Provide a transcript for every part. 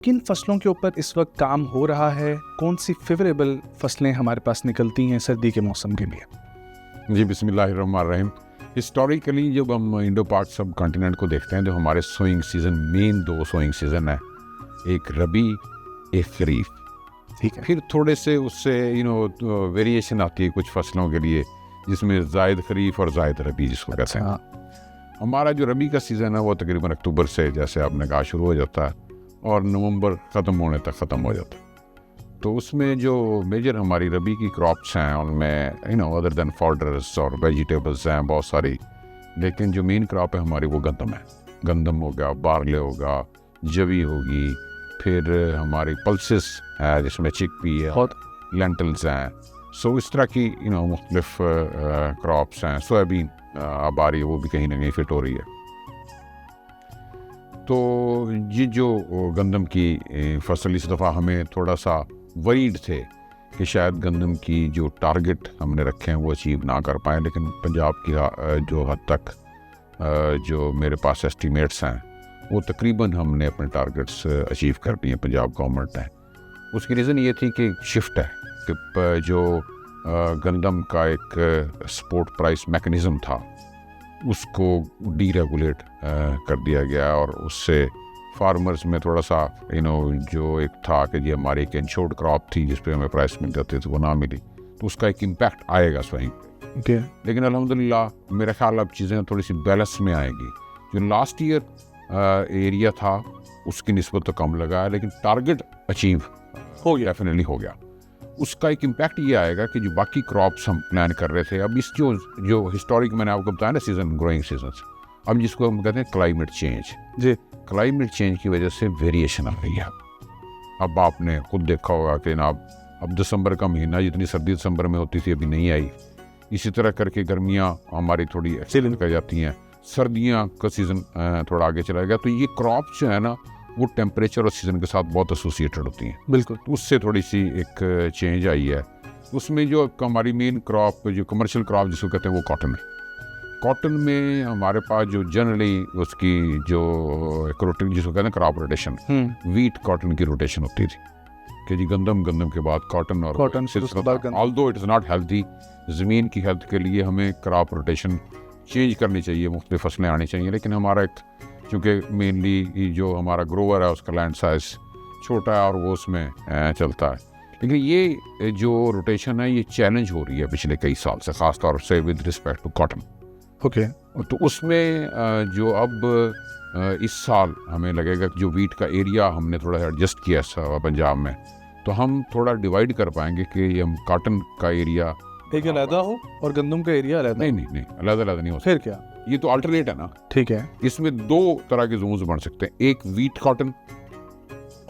किन फसलों के ऊपर इस वक्त काम हो रहा है? कौन सी फेवरेबल फसलें हमारे पास निकलती हैं सर्दी के मौसम के लिए? जी बिस्मिल्लाहिर्रहमानिर्रहीम। हिस्टोरिकली जब हम इंडो पाक सब कॉन्टिनेंट को देखते हैं तो हमारे sowing season main 2 sowing season है, एक रबी एक खरीफ। ठीक है। फिर थोड़े से उससे वेरिएशन आती है कुछ फसलों के लिए, जिसमें जायद खरीफ और जायद रबी जिसको कहते हैं। हमारा जो रबी का सीज़न है वो तकरीबन अक्टूबर से, जैसे आपने कहा, शुरू हो जाता है और नवंबर ख़त्म होने तक ख़त्म हो जाता है। तो उसमें जो मेजर हमारी रबी की क्रॉप्स हैं उनमें अदर देन फॉडर्स और वेजिटेबल्स हैं बहुत सारी, लेकिन जो मेन क्रॉप है हमारी वो गंदम है। गंदम हो गया, बारले होगा, जवी होगी, फिर हमारी पल्सेस है जिसमें चिकपी है और लेंटल्स हैं। सो इस तरह की मुख्तलिफ क्रॉप्स हैं। सोयाबीन अब आ रही है, वो भी कहीं ना कहीं फिट हो रही है। तो ये जो गंदम की फसल इस दफ़ा हमें थोड़ा सा वरीड थे कि शायद गंदम की जो टारगेट हमने रखे हैं वो अचीव ना कर पाए, लेकिन पंजाब की जो हद तक जो मेरे पास एस्टीमेट्स हैं वो तकरीबन हमने अपने टारगेट्स अचीव कर दिए पंजाब गवर्नमेंट ने। उसकी रीज़न ये थी कि शिफ्ट है कि जो गंदम का एक सपोर्ट प्राइस मैकेनिज़्म था उसको डीरेगुलेट कर दिया गया और उससे फार्मर्स में थोड़ा सा जो एक था कि ये हमारी एक इंश्योर्ड क्रॉप थी जिस पे हमें प्राइस मिल जाती थी वो ना मिली, तो उसका एक इम्पैक्ट आएगा स्वयं पे। लेकिन अल्हम्दुलिल्लाह मेरा ख्याल अब चीज़ें थोड़ी सी बैलेंस में आएगी। जो लास्ट ईयर एरिया था उसकी निस्बत तो कम लगा है, लेकिन टारगेट अचीव हो गया, डेफिनेटली हो गया। उसका एक इम्पैक्ट ये आएगा कि जो बाकी क्रॉप्स हम प्लान कर रहे थे, अब इस जो हिस्टोरिक मैंने आपको बताया ना सीज़न, ग्रोइंग सीजन्स, अब जिसको हम कहते हैं क्लाइमेट चेंज, जी क्लाइमेट चेंज की वजह से वेरिएशन आ गई है। अब आपने खुद देखा होगा कि ना अब दिसंबर का महीना, जितनी सर्दी दिसंबर में होती थी अभी नहीं आई। इसी तरह करके गर्मियाँ हमारी थोड़ी एक्सीलेंट कर जाती हैं, सर्दियाँ का सीज़न थोड़ा आगे चला गया। तो ये क्रॉप्स जो है ना वो टेम्परेचर और सीज़न के साथ बहुत एसोसिएटेड होती हैं। बिल्कुल, तो उससे थोड़ी सी एक चेंज आई है। उसमें जो हमारी मेन क्रॉप, जो कमर्शियल क्रॉप जिसको कहते हैं, वो कॉटन है। कॉटन में हमारे पास जो जनरली उसकी जो एक रोटेशन जिसको कहते हैं क्रॉप रोटेशन, वीट कॉटन की रोटेशन होती थी कि जी गंदम के बाद कॉटन और cotton. Although it is not healthy, ज़मीन की हेल्थ के लिए हमें क्रॉप रोटेशन चेंज करनी चाहिए, मुख्तलिफ फसलें आनी चाहिए। लेकिन हमारा एक चूँकि मेनली जो हमारा ग्रोवर है उसका लैंड साइज छोटा है और वो उसमें चलता है। लेकिन ये जो रोटेशन है ये चैलेंज हो रही है पिछले कई साल से, ख़ास तौर से with respect to cotton. Okay, तो उसमें जो अब इस साल हमें लगेगा कि जो वीट का एरिया हमने थोड़ा एडजस्ट किया पंजाब में, तो हम थोड़ा डिवाइड कर पाएंगे कि हम कॉटन का एरिया एक अलग हो और गंदम का एरिया अलग। नहीं अलग नहीं हो सकता। फिर क्या, ये तो अल्टरनेट है ना। ठीक है, इसमें 2 तरह के जोन्स बन सकते हैं, एक वीट कॉटन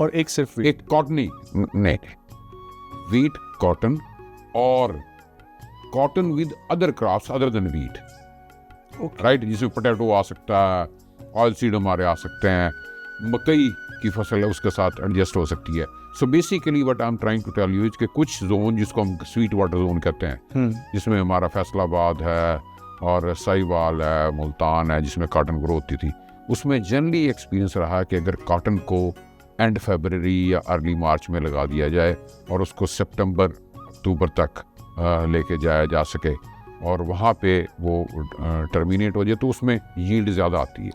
और एक सिर्फ वीट। एक कॉटन नहीं, वीट कॉटन और cotton with other crops other than wheat, right, जिसमें पोटैटो आ सकता है, ऑयल सीड हमारे आ सकते हैं, मकई की फसल है उसके साथ एडजस्ट हो सकती है। So basically what I am trying to tell you is कि कुछ जोन जिसको हम स्वीट वाटर जोन कहते हैं, जिसमें हमारा फैसलाबाद है और साहिवाल है, मुल्तान है, जिसमें कॉटन ग्रो होती थी, उसमें जनरली एक्सपीरियंस रहा है कि अगर कॉटन को एंड फरवरी या अर्ली मार्च में लगा दिया जाए और उसको सितंबर अक्टूबर तक लेके जाया जा सके और वहाँ पे वो टर्मिनेट हो जाए, तो उसमें यील्ड ज़्यादा आती है।